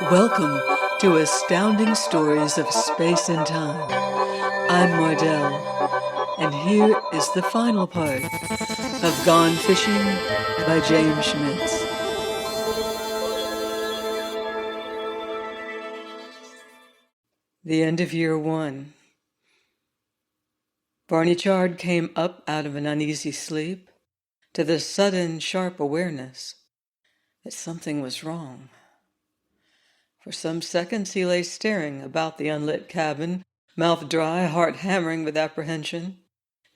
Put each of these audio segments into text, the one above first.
Welcome to Astounding Stories of Space and Time. I'm Mardell, and here is the final part of Gone Fishing by James Schmitz. The end of year one. Barney Chard came up out of an uneasy sleep to the sudden, sharp awareness that something was wrong. For some seconds he lay staring about the unlit cabin, mouth dry, heart hammering with apprehension.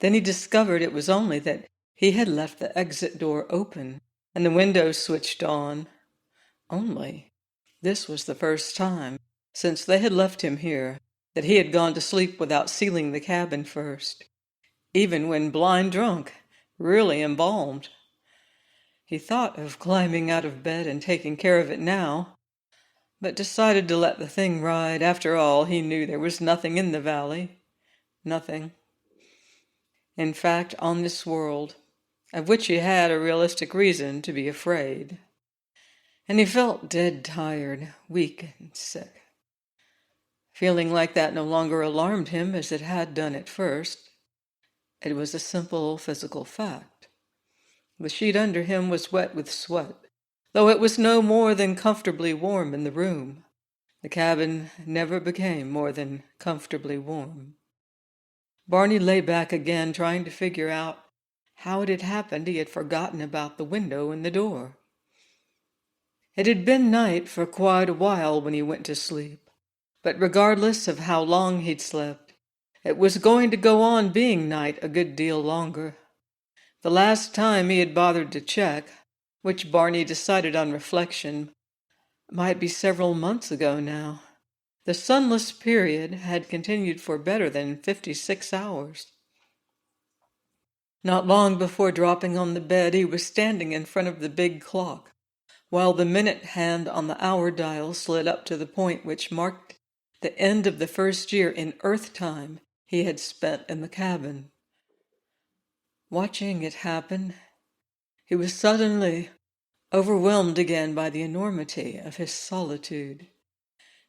Then he discovered it was only that he had left the exit door open and the window switched on. Only this was the first time since they had left him here that he had gone to sleep without sealing the cabin first, even when blind drunk, really embalmed. He thought of climbing out of bed and taking care of it now, but decided to let the thing ride. After all, he knew there was nothing in the valley. Nothing. In fact, on this world, of which he had a realistic reason to be afraid. And he felt dead tired, weak and sick. Feeling like that no longer alarmed him as it had done at first. It was a simple physical fact. The sheet under him was wet with sweat, though it was no more than comfortably warm in the room. The cabin never became more than comfortably warm. Barney lay back again, trying to figure out how it had happened he had forgotten about the window and the door. It had been night for quite a while when he went to sleep, but regardless of how long he'd slept, it was going to go on being night a good deal longer. The last time he had bothered to check, which Barney decided on reflection might be several months ago now, the sunless period had continued for better than 56 hours. Not long before dropping on the bed, he was standing in front of the big clock, while the minute hand on the hour dial slid up to the point which marked the end of the first year in Earth time he had spent in the cabin. Watching it happen, he was suddenly overwhelmed again by the enormity of his solitude,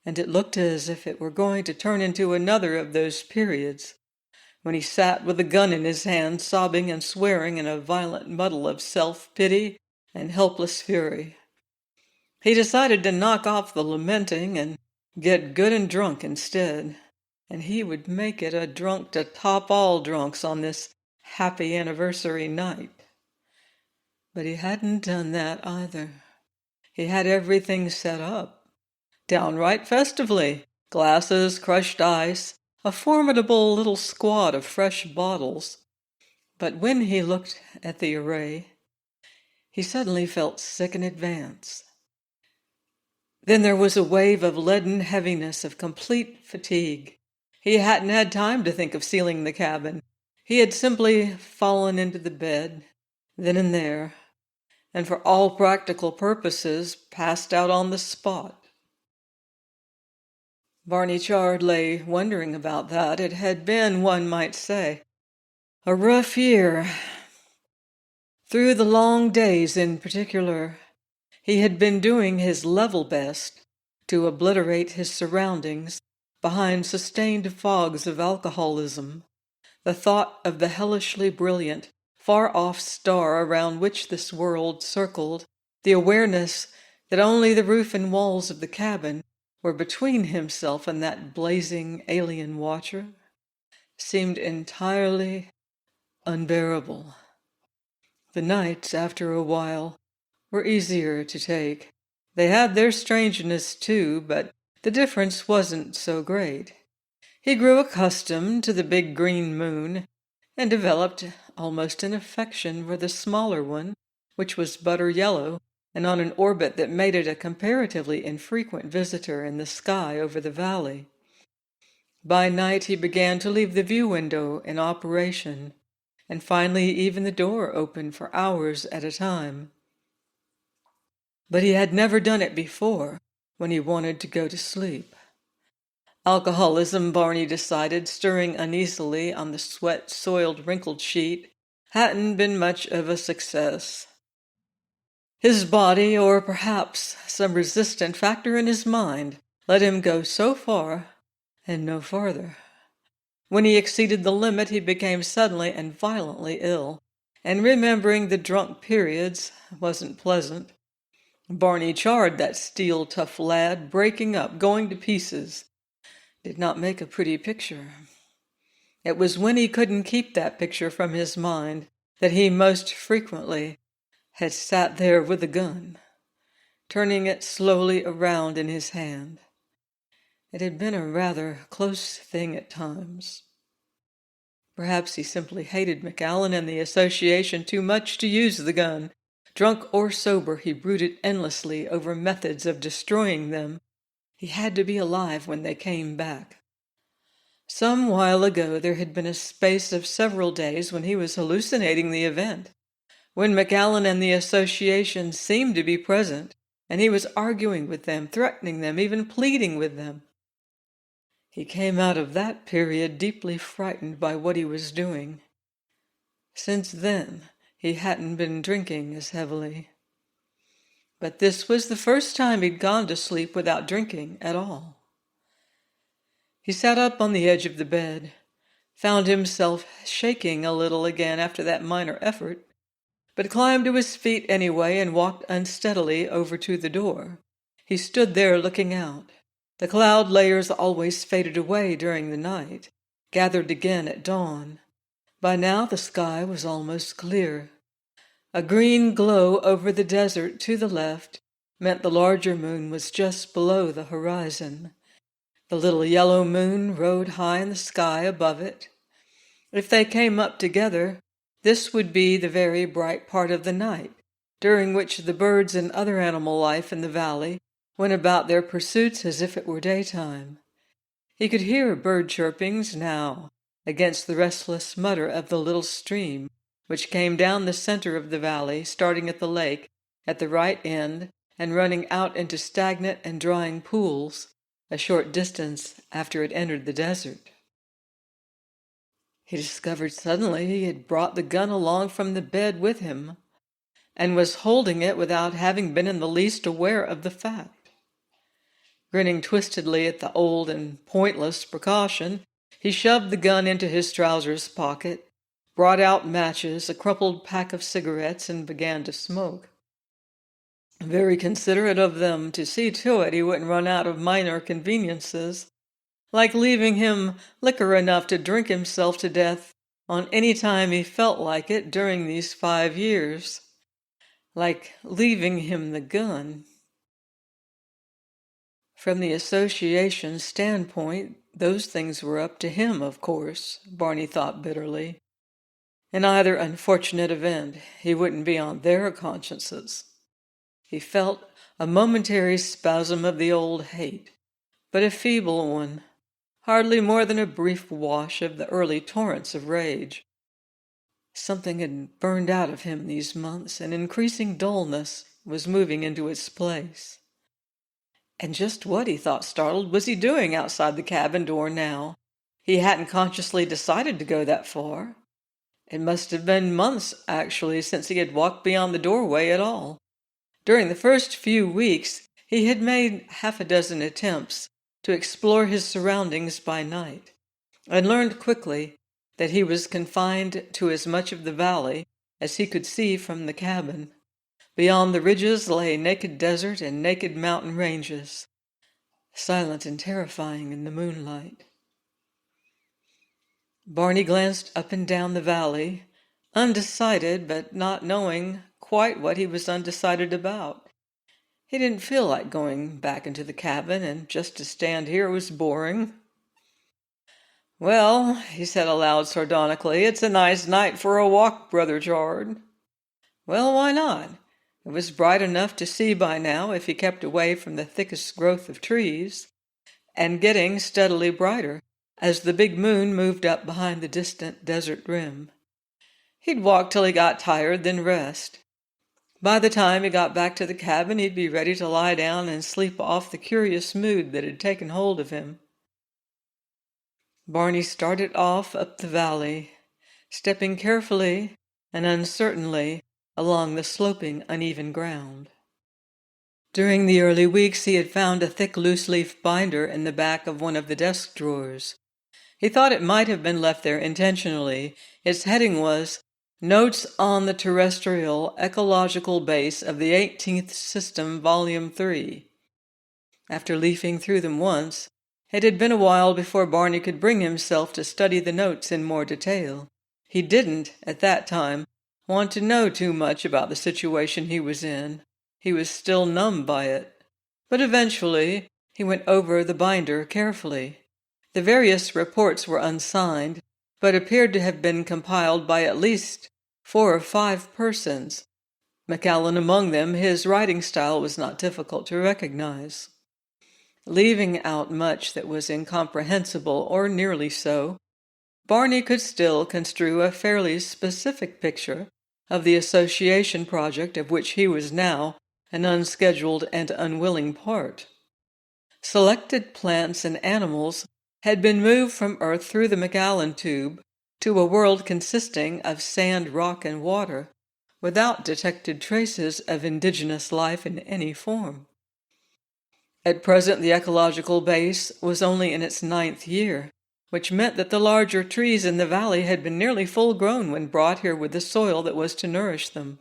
and it looked as if it were going to turn into another of those periods when he sat with a gun in his hand, sobbing and swearing in a violent muddle of self-pity and helpless fury. He decided to knock off the lamenting and get good and drunk instead, and he would make it a drunk to top all drunks on this happy anniversary night. But he hadn't done that either. He had everything set up, downright festively. Glasses, crushed ice, a formidable little squad of fresh bottles. But when he looked at the array, he suddenly felt sick in advance. Then there was a wave of leaden heaviness of complete fatigue. He hadn't had time to think of sealing the cabin. He had simply fallen into the bed, then and there, and for all practical purposes passed out on the spot. Barney Chard lay wondering about that. It had been, one might say, a rough year. Through the long days in particular, he had been doing his level best to obliterate his surroundings behind sustained fogs of alcoholism, the thought of the hellishly brilliant, far-off star around which this world circled, the awareness that only the roof and walls of the cabin were between himself and that blazing alien watcher, seemed entirely unbearable. The nights, after a while, were easier to take. They had their strangeness too, but the difference wasn't so great. He grew accustomed to the big green moon and developed almost an affection for the smaller one, which was butter yellow and on an orbit that made it a comparatively infrequent visitor in the sky over the valley. By night he began to leave the view window in operation, and finally even the door open for hours at a time. But he had never done it before when he wanted to go to sleep. Alcoholism, Barney decided, stirring uneasily on the sweat-soiled, wrinkled sheet, hadn't been much of a success. His body, or perhaps some resistant factor in his mind, let him go so far and no farther. When he exceeded the limit, he became suddenly and violently ill, and remembering the drunk periods wasn't pleasant. Barney charred that steel-tough lad, breaking up, going to pieces. Did not make a pretty picture. It was when he couldn't keep that picture from his mind that he most frequently had sat there with a gun, turning it slowly around in his hand. It had been a rather close thing at times. Perhaps he simply hated McAllen and the association too much to use the gun. Drunk or sober, he brooded endlessly over methods of destroying them. He had to be alive when they came back. Some while ago there had been a space of several days when he was hallucinating the event, when McAllen and the association seemed to be present, and he was arguing with them, threatening them, even pleading with them. He came out of that period deeply frightened by what he was doing. Since then, he hadn't been drinking as heavily. But this was the first time he'd gone to sleep without drinking at all. He sat up on the edge of the bed, found himself shaking a little again after that minor effort, but climbed to his feet anyway and walked unsteadily over to the door. He stood there looking out. The cloud layers always faded away during the night, gathered again at dawn. By now the sky was almost clear. A green glow over the desert to the left meant the larger moon was just below the horizon. The little yellow moon rode high in the sky above it. If they came up together, this would be the very bright part of the night, during which the birds and other animal life in the valley went about their pursuits as if it were daytime. He could hear bird chirpings now against the restless mutter of the little stream, which came down the center of the valley, starting at the lake at the right end and running out into stagnant and drying pools a short distance after it entered the desert. He discovered suddenly he had brought the gun along from the bed with him, and was holding it without having been in the least aware of the fact. Grinning twistedly at the old and pointless precaution, he shoved the gun into his trousers pocket, brought out matches, a crumpled pack of cigarettes, and began to smoke. Very considerate of them to see to it he wouldn't run out of minor conveniences, like leaving him liquor enough to drink himself to death on any time he felt like it during these 5 years, like leaving him the gun. From the association's standpoint, those things were up to him, of course, Barney thought bitterly. In either unfortunate event, he wouldn't be on their consciences. He felt a momentary spasm of the old hate, but a feeble one, hardly more than a brief wash of the early torrents of rage. Something had burned out of him these months, and increasing dullness was moving into its place. And just what, he thought startled, was he doing outside the cabin door now? He hadn't consciously decided to go that far. It must have been months, actually, since he had walked beyond the doorway at all. During the first few weeks, he had made 6 attempts to explore his surroundings by night, and learned quickly that he was confined to as much of the valley as he could see from the cabin. Beyond the ridges lay naked desert and naked mountain ranges, silent and terrifying in the moonlight. Barney glanced up and down the valley, undecided but not knowing quite what he was undecided about. He didn't feel like going back into the cabin, and just to stand here was boring. "Well," he said aloud sardonically, "it's a nice night for a walk, Brother Chard." Well, why not? It was bright enough to see by now if he kept away from the thickest growth of trees, and getting steadily brighter as the big moon moved up behind the distant desert rim. He'd walk till he got tired, then rest. By the time he got back to the cabin, he'd be ready to lie down and sleep off the curious mood that had taken hold of him. Barney started off up the valley, stepping carefully and uncertainly along the sloping, uneven ground. During the early weeks, he had found a thick loose-leaf binder in the back of one of the desk drawers. He thought it might have been left there intentionally. Its heading was, "Notes on the Terrestrial Ecological Base of the 18th System, Volume 3. After leafing through them once, it had been a while before Barney could bring himself to study the notes in more detail. He didn't, at that time, want to know too much about the situation he was in. He was still numb by it. But eventually, he went over the binder carefully. The various reports were unsigned, but appeared to have been compiled by at least 4 or 5 persons. Macallan among them. His writing style was not difficult to recognize. Leaving out much that was incomprehensible, or nearly so, Barney could still construe a fairly specific picture of the association project of which he was now an unscheduled and unwilling part. Selected plants and animals had been moved from Earth through the Macallan tube to a world consisting of sand, rock, and water, without detected traces of indigenous life in any form. At present, the ecological base was only in its 9th year, which meant that the larger trees in the valley had been nearly full-grown when brought here with the soil that was to nourish them.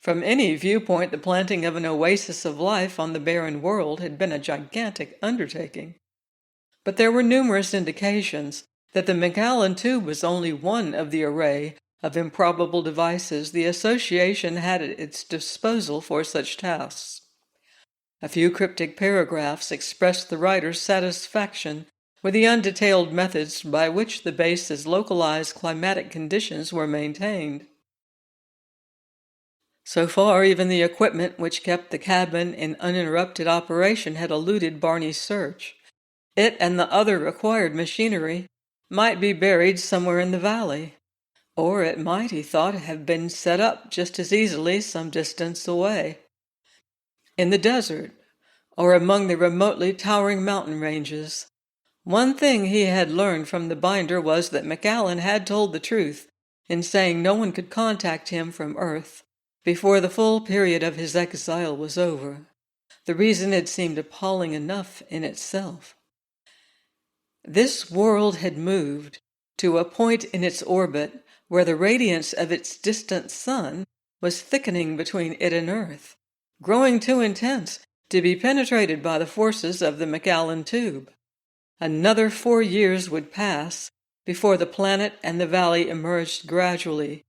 From any viewpoint, the planting of an oasis of life on the barren world had been a gigantic undertaking. But there were numerous indications that the Macallan tube was only one of the array of improbable devices the association had at its disposal for such tasks. A few cryptic paragraphs expressed the writer's satisfaction with the undetailed methods by which the base's localized climatic conditions were maintained. So far, even the equipment which kept the cabin in uninterrupted operation had eluded Barney's search. It and the other required machinery might be buried somewhere in the valley, or it might, he thought, have been set up just as easily some distance away. In the desert, or among the remotely towering mountain ranges. One thing he had learned from the binder was that Macallan had told the truth in saying no one could contact him from Earth before the full period of his exile was over. The reason had seemed appalling enough in itself. This world had moved to a point in its orbit where the radiance of its distant sun was thickening between it and Earth, growing too intense to be penetrated by the forces of the Macallan tube. Another 4 years would pass before the planet and the valley emerged gradually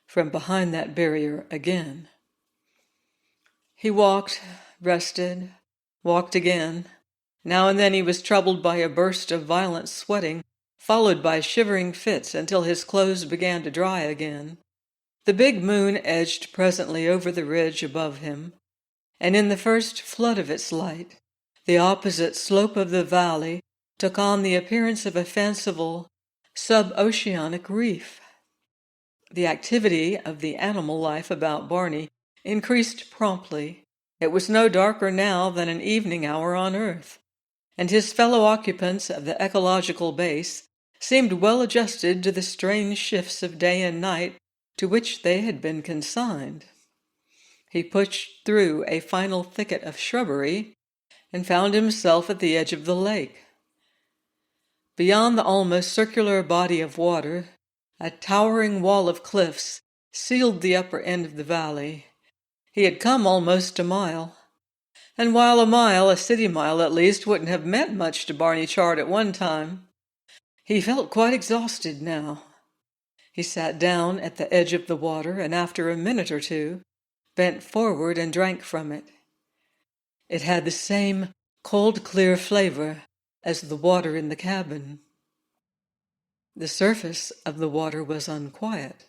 from behind that barrier again. He walked, rested, walked again. Now and then he was troubled by a burst of violent sweating, followed by shivering fits until his clothes began to dry again. The big moon edged presently over the ridge above him, and in the first flood of its light, the opposite slope of the valley took on the appearance of a fanciful sub-oceanic reef. The activity of the animal life about Barney increased promptly. It was no darker now than an evening hour on Earth, and his fellow occupants of the ecological base seemed well adjusted to the strange shifts of day and night to which they had been consigned. He pushed through a final thicket of shrubbery and found himself at the edge of the lake. Beyond the almost circular body of water, a towering wall of cliffs sealed the upper end of the valley. He had come almost a mile, and while a city mile at least, wouldn't have meant much to Barney Chard at one time, he felt quite exhausted now. He sat down at the edge of the water, and after a minute or two, bent forward and drank from it. It had the same cold, clear flavor as the water in the cabin. The surface of the water was unquiet.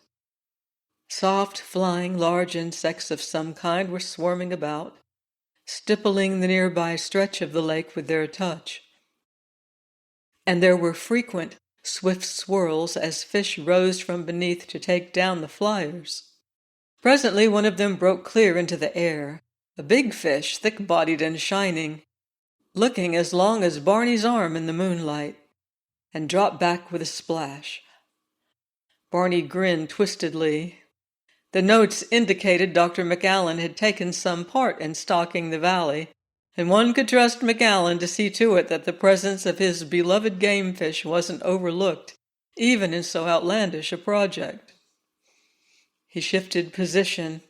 Soft, flying, large insects of some kind were swarming about, stippling the nearby stretch of the lake with their touch. And there were frequent, swift swirls as fish rose from beneath to take down the flyers. Presently one of them broke clear into the air, a big fish, thick-bodied and shining, looking as long as Barney's arm in the moonlight, and dropped back with a splash. Barney grinned twistedly. The notes indicated Dr. McAllen had taken some part in stocking the valley, and one could trust McAllen to see to it that the presence of his beloved game fish wasn't overlooked, even in so outlandish a project. He shifted position,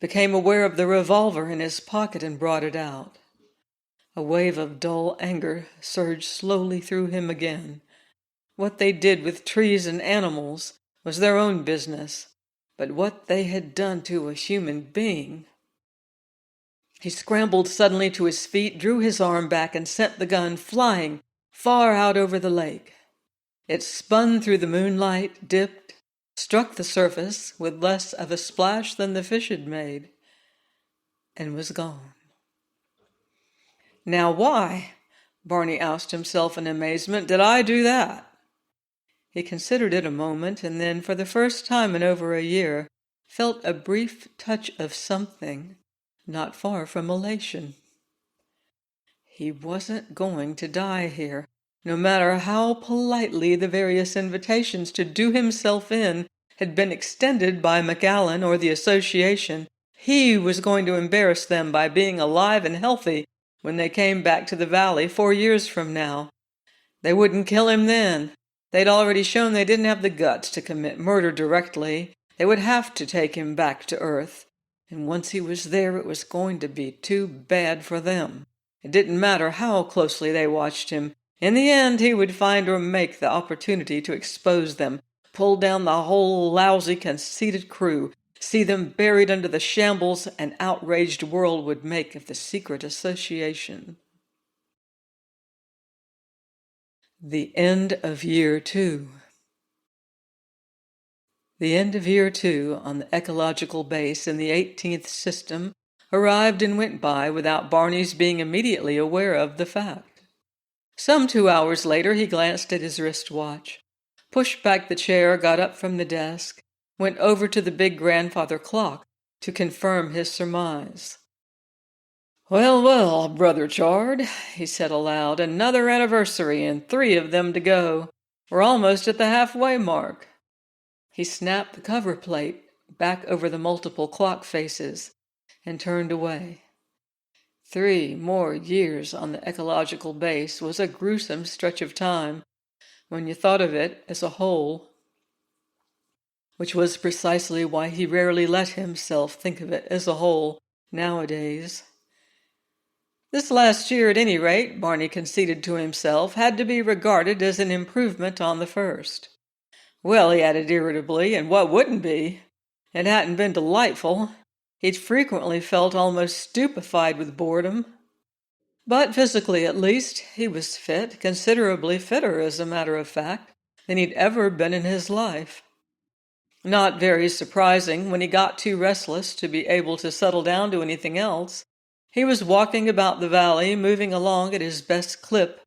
became aware of the revolver in his pocket, and brought it out. A wave of dull anger surged slowly through him again. What they did with trees and animals was their own business, but what they had done to a human being... He scrambled suddenly to his feet, drew his arm back, and sent the gun flying far out over the lake. It spun through the moonlight, dipped, struck the surface with less of a splash than the fish had made, and was gone. Now why, Barney asked himself in amazement, did I do that? He considered it a moment, and then, for the first time in over a year, felt a brief touch of something not far from elation. He wasn't going to die here, no matter how politely the various invitations to do himself in had been extended by McAllen or the association. He was going to embarrass them by being alive and healthy when they came back to the valley 4 years from now. They wouldn't kill him then. They'd already shown they didn't have the guts to commit murder directly. They would have to take him back to Earth. And once he was there, it was going to be too bad for them. It didn't matter how closely they watched him. In the end, he would find or make the opportunity to expose them, pull down the whole lousy, conceited crew, see them buried under the shambles an outraged world would make of the secret association. The end of year 2. The end of year 2 on the ecological base in the 18th system arrived and went by without Barney's being immediately aware of the fact. Some 2 hours later he glanced at his wristwatch, pushed back the chair, got up from the desk, went over to the big grandfather clock to confirm his surmise. "Well, well, Brother Chard," he said aloud, "another anniversary and 3 of them to go. We're almost at the halfway mark." He snapped the cover plate back over the multiple clock faces and turned away. 3 more years on the ecological base was a gruesome stretch of time when you thought of it as a whole, which was precisely why he rarely let himself think of it as a whole nowadays. This last year, at any rate, Barney conceded to himself, had to be regarded as an improvement on the first. Well, he added irritably, and what wouldn't be? It hadn't been delightful. He'd frequently felt almost stupefied with boredom. But physically, at least, he was fit, considerably fitter, as a matter of fact, than he'd ever been in his life. Not very surprising, when he got too restless to be able to settle down to anything else, he was walking about the valley, moving along at his best clip,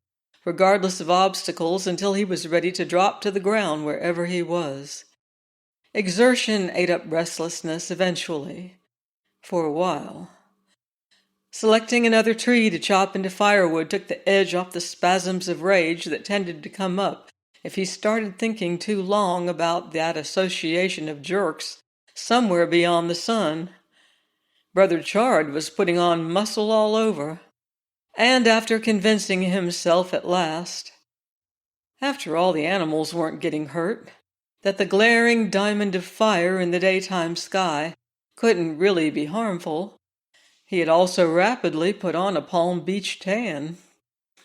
regardless of obstacles, until he was ready to drop to the ground wherever he was. Exertion ate up restlessness eventually, for a while. Selecting another tree to chop into firewood took the edge off the spasms of rage that tended to come up if he started thinking too long about that association of jerks somewhere beyond the sun. Brother Chard was putting on muscle all over, and after convincing himself at last, after all, the animals weren't getting hurt, that the glaring diamond of fire in the daytime sky couldn't really be harmful, he had also rapidly put on a Palm Beach tan.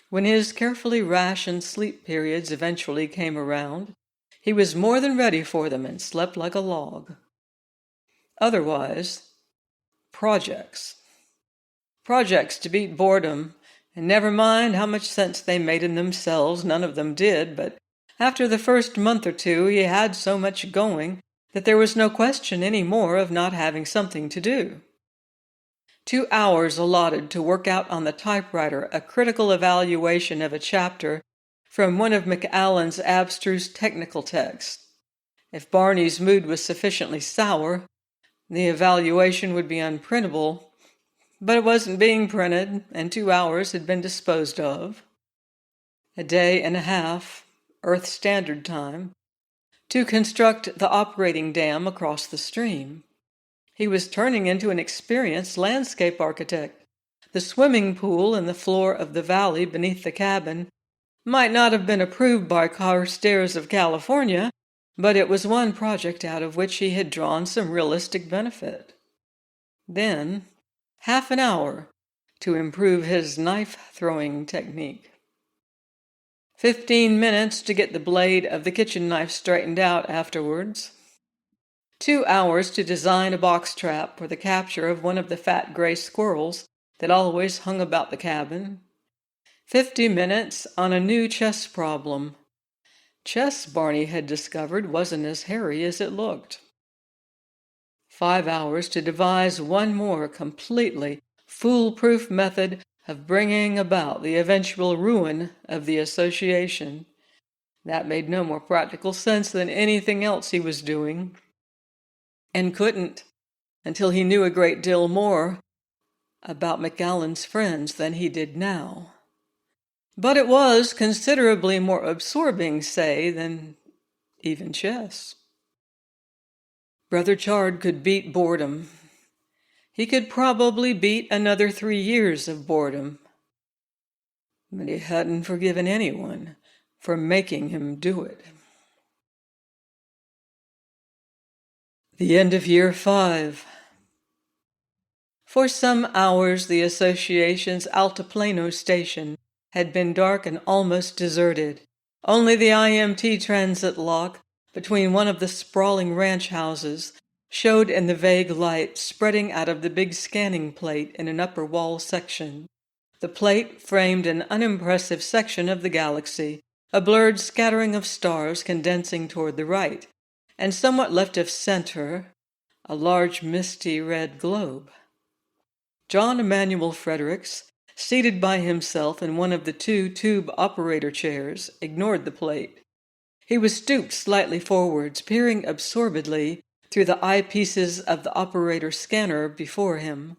When his carefully rationed sleep periods eventually came around, he was more than ready for them and slept like a log. Otherwise, projects to beat boredom, and never mind how much sense they made in themselves, none of them did, but after the first month or 2 he had so much going that there was no question any more of not having something to do. 2 hours allotted to work out on the typewriter a critical evaluation of a chapter from one of McAllen's abstruse technical texts. If Barney's mood was sufficiently sour, the evaluation would be unprintable, but it wasn't being printed, and 2 hours had been disposed of. A day and a half, Earth Standard Time, to construct the operating dam across the stream. He was turning into an experienced landscape architect. The swimming pool in the floor of the valley beneath the cabin might not have been approved by Carstairs of California, but it was one project out of which he had drawn some realistic benefit. Then, half an hour to improve his knife-throwing technique. 15 minutes to get the blade of the kitchen knife straightened out afterwards. 2 hours to design a box trap for the capture of one of the fat gray squirrels that always hung about the cabin. 50 minutes on a new chess problem. Chess, Barney had discovered, wasn't as hairy as it looked. 5 hours to devise one more completely foolproof method of bringing about the eventual ruin of the association. That made no more practical sense than anything else he was doing, and couldn't until he knew a great deal more about McAllen's friends than he did now. But it was considerably more absorbing, say, than even chess. Brother Chard could beat boredom. He could probably beat another 3 years of boredom. But he hadn't forgiven anyone for making him do it. The end of year 5. For some hours the association's Altiplano station had been dark and almost deserted. Only the IMT transit lock between one of the sprawling ranch houses showed in the vague light spreading out of the big scanning plate in an upper wall section. The plate framed an unimpressive section of the galaxy, a blurred scattering of stars condensing toward the right, and somewhat left of center, a large misty red globe. John Emanuel Fredericks, seated by himself in one of the 2 tube operator chairs, ignored the plate. He was stooped slightly forwards, peering absorbedly through the eyepieces of the operator scanner before him.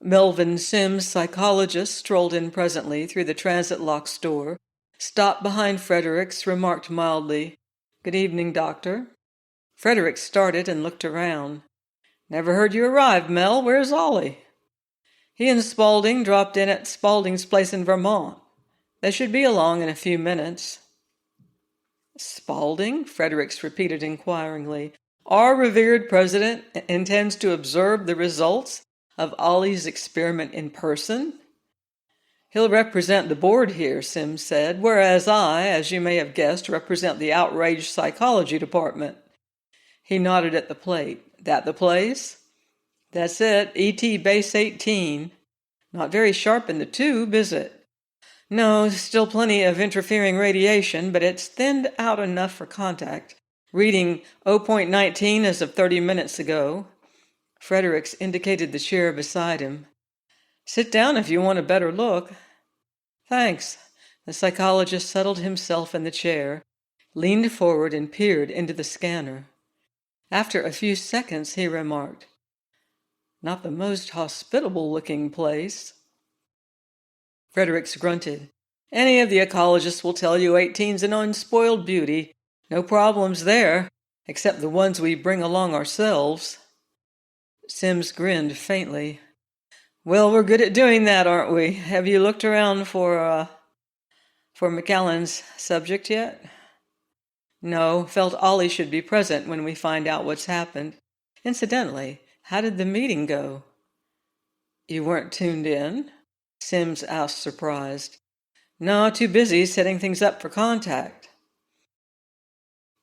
Melvin Sims, psychologist, strolled in presently through the transit lock's door, stopped behind Fredericks, remarked mildly, "Good evening, Doctor." Fredericks started and looked around. "Never heard you arrive, Mel. Where's Ollie?" "He and Spaulding dropped in at Spaulding's place in Vermont. They should be along in a few minutes." "Spaulding?" Fredericks repeated inquiringly. "Our revered president intends to observe the results of Ollie's experiment in person?" "He'll represent the board here," Sims said, "whereas I, as you may have guessed, represent the outraged psychology department." He nodded at the plate. "That the place?" "That's it. ET Base 18. Not very sharp in the tube, is it?" "No, still plenty of interfering radiation, but it's thinned out enough for contact. Reading 0.19 as of 30 minutes ago." Fredericks indicated the chair beside him. "Sit down if you want a better look." "Thanks." The psychologist settled himself in the chair, leaned forward and peered into the scanner. After a few seconds he remarked, "Not the most hospitable-looking place." Fredericks grunted. "Any of the ecologists will tell you 18's an unspoiled beauty. No problems there, except the ones we bring along ourselves." Sims grinned faintly. "Well, we're good at doing that, aren't we? Have you looked around for McAllen's subject yet?" "No, felt Ollie should be present when we find out what's happened. Incidentally, how did the meeting go?" "You weren't tuned in?" Sims asked, surprised. "No, too busy setting things up for contact."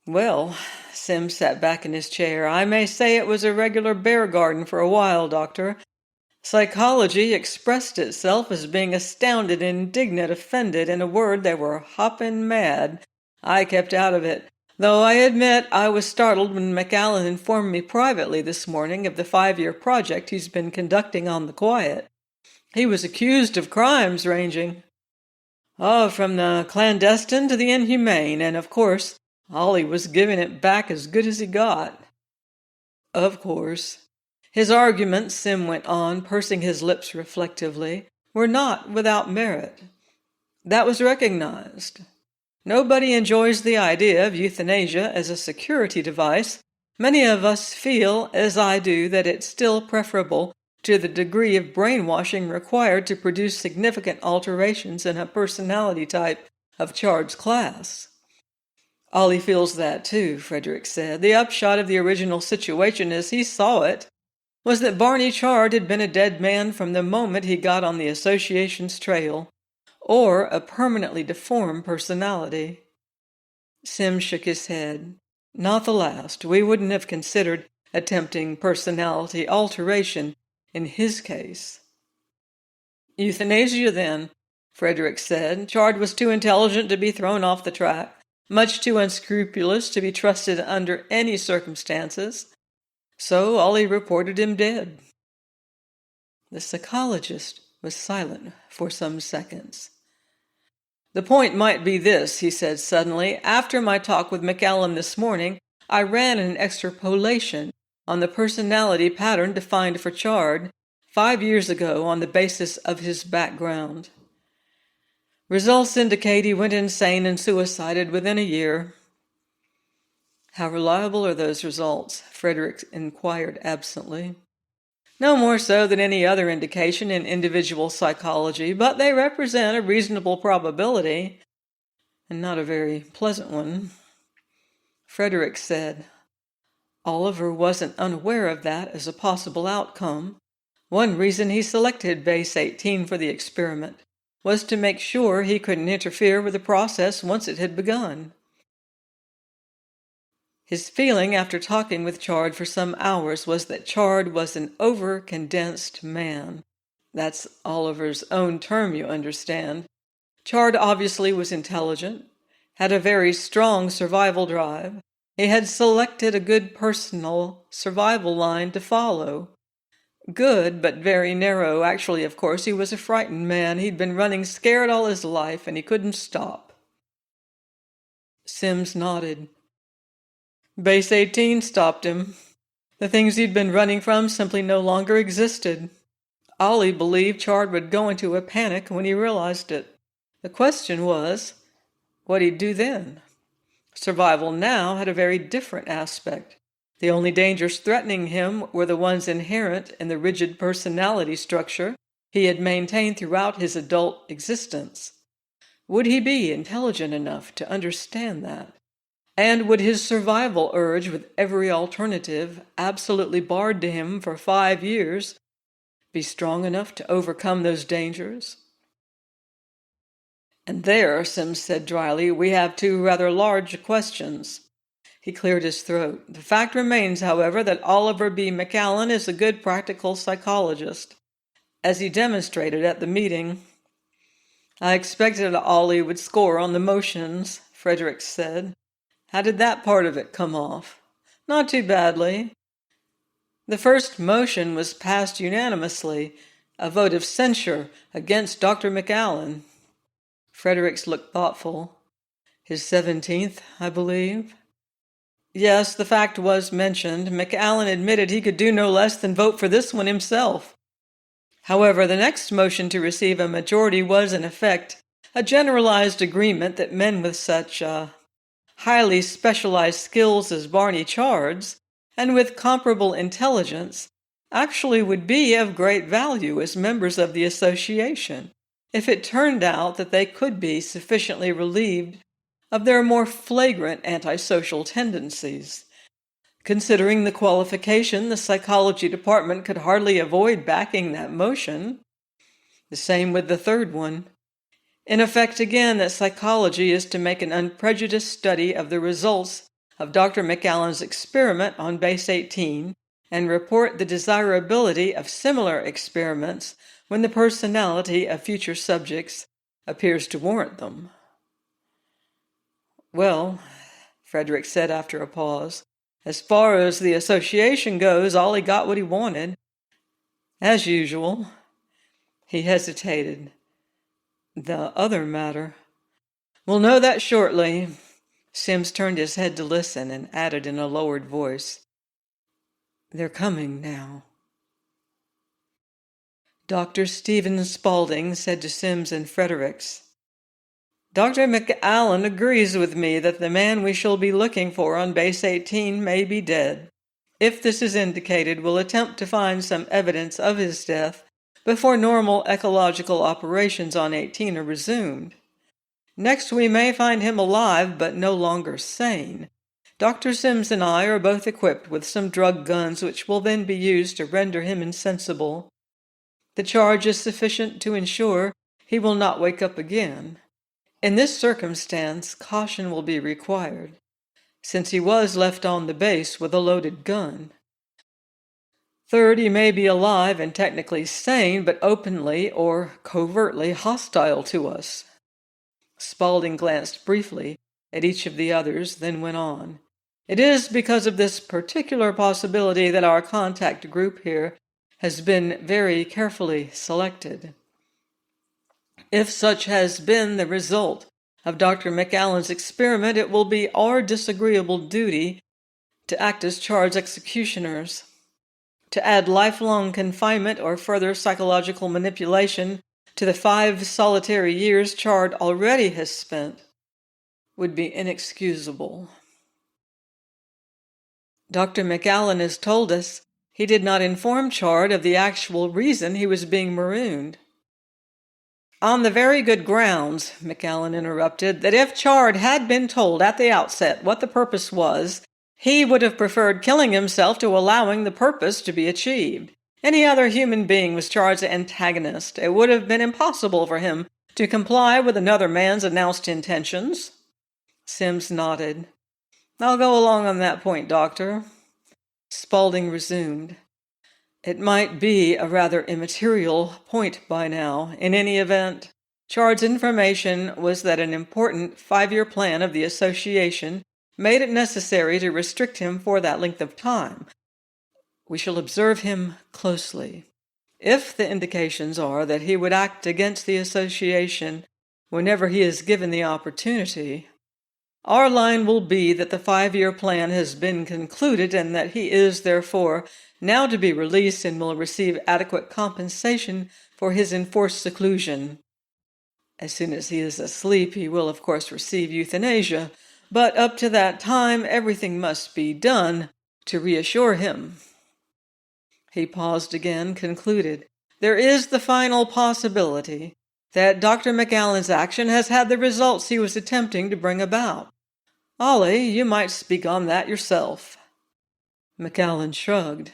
"Well," Sims sat back in his chair, "I may say it was a regular bear garden for a while, Doctor. Psychology expressed itself as being astounded, indignant, offended. In a word, they were hoppin' mad. I kept out of it, though I admit I was startled when McAllen informed me privately this morning of the 5-year project he's been conducting on the quiet. He was accused of crimes ranging, from the clandestine to the inhumane, and of course Ollie was giving it back as good as he got." "Of course. His arguments," Sim went on, pursing his lips reflectively, "were not without merit. That was recognized. Nobody enjoys the idea of euthanasia as a security device. Many of us feel, as I do, that it's still preferable to the degree of brainwashing required to produce significant alterations in a personality type of Chard's class. Ollie feels that too, Frederick said. The upshot of the original situation as he saw it was that Barney Chard had been a dead man from the moment he got on the association's trail, or a permanently deformed personality. Sims shook his head. Not the last. We wouldn't have considered attempting personality alteration in his case. Euthanasia, then, Frederick said. Chard was too intelligent to be thrown off the track, much too unscrupulous to be trusted under any circumstances. So Ollie reported him dead. The psychologist was silent for some seconds. The point might be this, he said suddenly. After my talk with McAllen this morning, I ran an extrapolation on the personality pattern defined for Chard 5 years ago on the basis of his background. Results indicate he went insane and suicided within a year. How reliable are those results? Frederick inquired absently. No more so than any other indication in individual psychology, but they represent a reasonable probability, and not a very pleasant one. Frederick said, Oliver wasn't unaware of that as a possible outcome. One reason he selected base 18 for the experiment was to make sure he couldn't interfere with the process once it had begun. His feeling after talking with Chard for some hours was that Chard was an over-condensed man. That's Oliver's own term, you understand. Chard obviously was intelligent, had a very strong survival drive. He had selected a good personal survival line to follow. Good, but very narrow. Actually, of course, he was a frightened man. He'd been running scared all his life, and he couldn't stop. Sims nodded. Base 18 stopped him. The things he'd been running from simply no longer existed. Ollie believed Chard would go into a panic when he realized it. The question was, what he'd do then? Survival now had a very different aspect. The only dangers threatening him were the ones inherent in the rigid personality structure he had maintained throughout his adult existence. Would he be intelligent enough to understand that? And would his survival urge, with every alternative absolutely barred to him for 5 years, be strong enough to overcome those dangers? And there, Sims said dryly, we have 2 rather large questions. He cleared his throat. The fact remains, however, that Oliver B. McAllen is a good practical psychologist, as he demonstrated at the meeting. I expected Ollie would score on the motions, Frederick said. How did that part of it come off? Not too badly. The first motion was passed unanimously, a vote of censure against Dr. McAllen. Fredericks looked thoughtful. His 17th, I believe. Yes, the fact was mentioned. McAllen admitted he could do no less than vote for this one himself. However, the next motion to receive a majority was, in effect, a generalized agreement that men with such, highly specialized skills as Barney Chard's, and with comparable intelligence, actually would be of great value as members of the association, if it turned out that they could be sufficiently relieved of their more flagrant antisocial tendencies. Considering the qualification, the psychology department could hardly avoid backing that motion. The same with the third one. In effect, again, that psychology is to make an unprejudiced study of the results of Dr. McAllen's experiment on base 18 and report the desirability of similar experiments when the personality of future subjects appears to warrant them. Well, Frederick said after a pause, as far as the association goes, Ollie got what he wanted. As usual. He hesitated. The other matter. We'll know that shortly. Sims turned his head to listen and added in a lowered voice, They're coming now. Dr. Stephen Spaulding said to Sims and Fredericks, Dr. McAllen agrees with me that the man we shall be looking for on base 18 may be dead. If this is indicated, we'll attempt to find some evidence of his death before normal ecological operations on 18 are resumed. Next, we may find him alive but no longer sane. Dr. Sims and I are both equipped with some drug guns which will then be used to render him insensible. The charge is sufficient to ensure he will not wake up again. In this circumstance, caution will be required, since he was left on the base with a loaded gun. Third, he may be alive and technically sane, but openly or covertly hostile to us. Spaulding glanced briefly at each of the others, then went on. It is because of this particular possibility that our contact group here has been very carefully selected. If such has been the result of Dr. McAllen's experiment, it will be our disagreeable duty to act as Chard's executioners. To add lifelong confinement or further psychological manipulation to the 5 solitary years Chard already has spent would be inexcusable. Dr. McAllen has told us he did not inform Chard of the actual reason he was being marooned. On the very good grounds, McAllen interrupted, that if Chard had been told at the outset what the purpose was, he would have preferred killing himself to allowing the purpose to be achieved. Any other human being was Chard's antagonist. It would have been impossible for him to comply with another man's announced intentions. Sims nodded. I'll go along on that point, Doctor. Spaulding resumed. It might be a rather immaterial point by now. In any event, Chard's information was that an important 5-year plan of the association made it necessary to restrict him for that length of time. We shall observe him closely. If the indications are that he would act against the association whenever he is given the opportunity, our line will be that the 5-year plan has been concluded and that he is, therefore, now to be released and will receive adequate compensation for his enforced seclusion. As soon as he is asleep, he will, of course, receive euthanasia, but up to that time, everything must be done to reassure him. He paused again, concluded. There is the final possibility that Dr. McAllen's action has had the results he was attempting to bring about. Ollie, you might speak on that yourself. McAllen shrugged.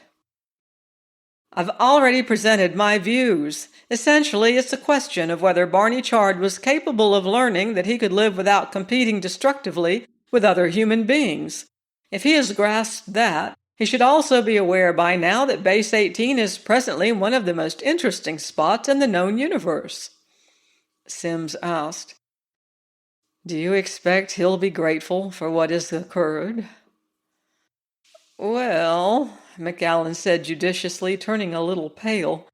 I've already presented my views. Essentially, it's a question of whether Barney Chard was capable of learning that he could live without competing destructively with other human beings. If he has grasped that, he should also be aware by now that Base 18 is presently one of the most interesting spots in the known universe. Sims asked, Do you expect he'll be grateful for what has occurred? Well, McAllen said judiciously, turning a little pale.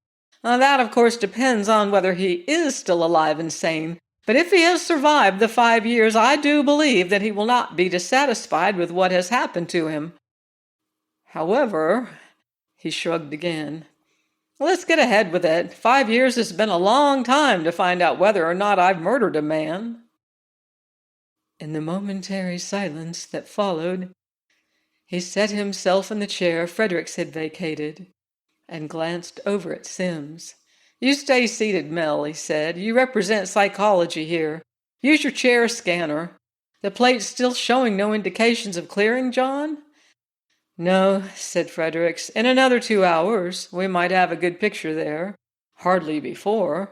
That, of course, depends on whether he is still alive and sane. But if he has survived the 5 years, I do believe that he will not be dissatisfied with what has happened to him. However, he shrugged again. Let's get ahead with it. 5 years has been a long time to find out whether or not I've murdered a man. In the momentary silence that followed, he set himself in the chair Fredericks had vacated and glanced over at Sims. You stay seated, Mel, he said. You represent psychology here. Use your chair scanner. The plate's still showing no indications of clearing, John? No, said Fredericks. In another 2 hours, we might have a good picture there. Hardly before.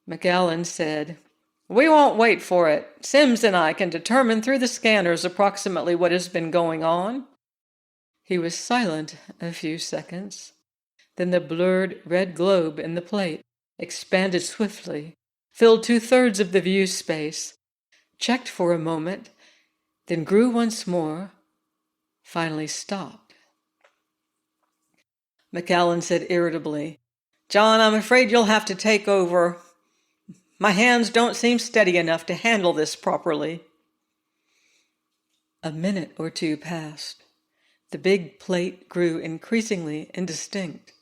McAllen said, We won't wait for it. Sims and I can determine through the scanners approximately what has been going on. He was silent a few seconds. Then the blurred red globe in the plate expanded swiftly, filled 2/3 of the view space, checked for a moment, then grew once more, finally stopped. McAllen said irritably, John, I'm afraid you'll have to take over. My hands don't seem steady enough to handle this properly. A minute or two passed. The big plate grew increasingly indistinct,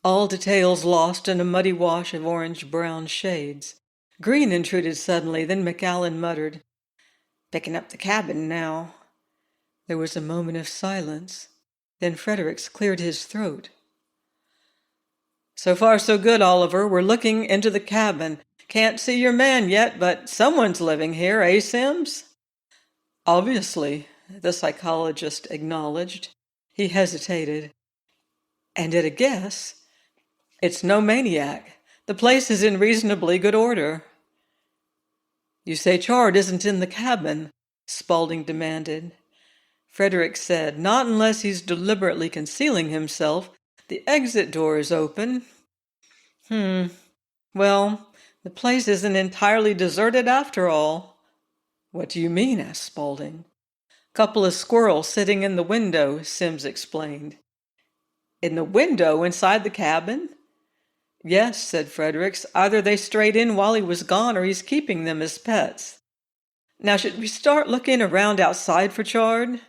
all details lost in a muddy wash of orange-brown shades. Green intruded suddenly, then McAllen muttered, "Picking up the cabin now." There was a moment of silence. Then Fredericks cleared his throat. "So far so good, Oliver. We're looking into the cabin. Can't see your man yet, but someone's living here, eh, Sims?" "Obviously," the psychologist acknowledged. He hesitated. "And at a guess, it's no maniac. The place is in reasonably good order." "You say Chard isn't in the cabin?" Spaulding demanded. Frederick said, "Not unless he's deliberately concealing himself. The exit door is open." Well, the place isn't entirely deserted after all." "What do you mean?" asked Spaulding. "Couple of squirrels sitting in the window," Sims explained. "In the window inside the cabin?" "Yes," said Fredericks. "Either they strayed in while he was gone or he's keeping them as pets." "Now, should we start looking around outside for Chard?"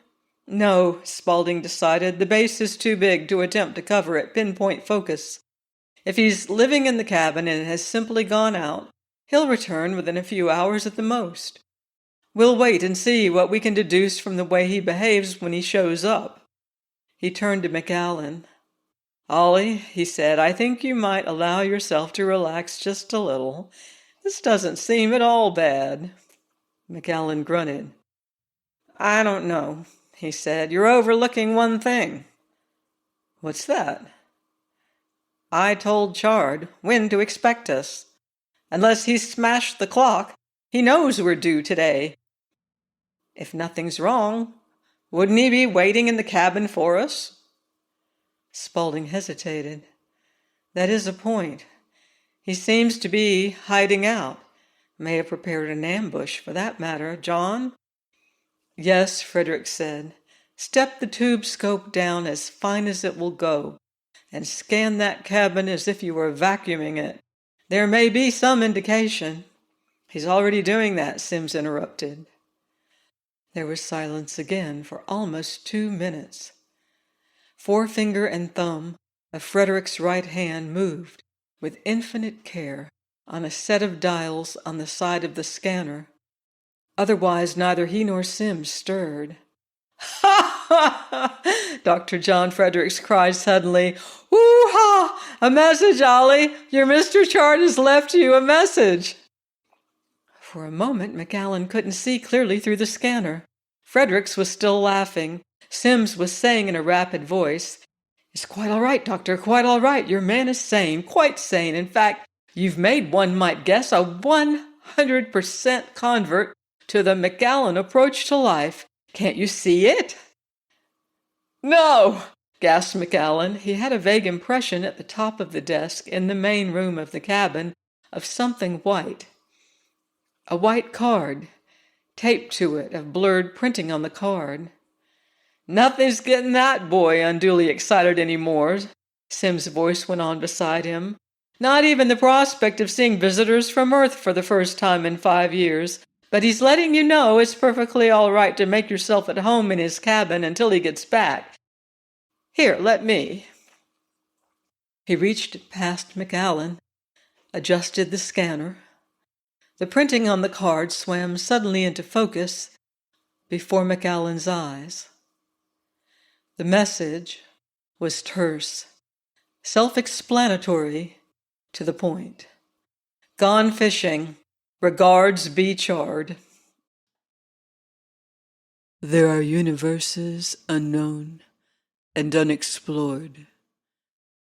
"No," Spaulding decided. "The base is too big to attempt to cover at pinpoint focus. If he's living in the cabin and has simply gone out, he'll return within a few hours at the most. We'll wait and see what we can deduce from the way he behaves when he shows up." He turned to McAllen. "Ollie," he said, "I think you might allow yourself to relax just a little. This doesn't seem at all bad." McAllen grunted. "I don't know," he said. "You're overlooking one thing." "What's that?" "I told Chard when to expect us. Unless he's smashed the clock, he knows we're due today. If nothing's wrong, wouldn't he be waiting in the cabin for us?" Spaulding hesitated. "That is a point. He seems to be hiding out. May have prepared an ambush, for that matter. John?" "Yes," Frederick said. "Step the tube scope down as fine as it will go, and scan that cabin as if you were vacuuming it. There may be some indication." "He's already doing that," Sims interrupted. There was silence again for almost 2 minutes. Forefinger and thumb of Frederick's right hand moved with infinite care on a set of dials on the side of the scanner. Otherwise, neither he nor Sims stirred. "Ha ha!" Dr. John Fredericks cried suddenly. "Woo-ha! A message, Ollie! Your Mr. Chard has left you a message." For a moment, McAllen couldn't see clearly through the scanner. Fredericks was still laughing. Sims was saying in a rapid voice, "It's quite all right, Doctor, quite all right. Your man is sane, quite sane. In fact, you've made, one might guess, a 100% convert to the McAllen approach to life. Can't you see it?" "No!" gasped McAllen. He had a vague impression at the top of the desk in the main room of the cabin of something white. A white card, taped to it, of blurred printing on the card. "Nothing's getting that boy unduly excited anymore," Sim's voice went on beside him. "Not even the prospect of seeing visitors from Earth for the first time in 5 years. But he's letting you know it's perfectly all right to make yourself at home in his cabin until he gets back. Here, let me." He reached past McAllen, adjusted the scanner. The printing on the card swam suddenly into focus before McAllen's eyes. The message was terse, self-explanatory, to the point. "Gone fishing. Regards, B. Chard." There are universes unknown and unexplored,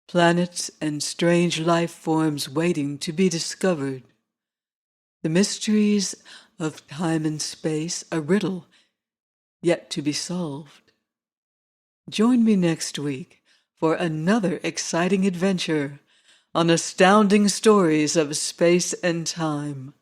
planets and strange life forms waiting to be discovered. The mysteries of time and space, a riddle yet to be solved. Join me next week for another exciting adventure on Astounding Stories of Space and Time.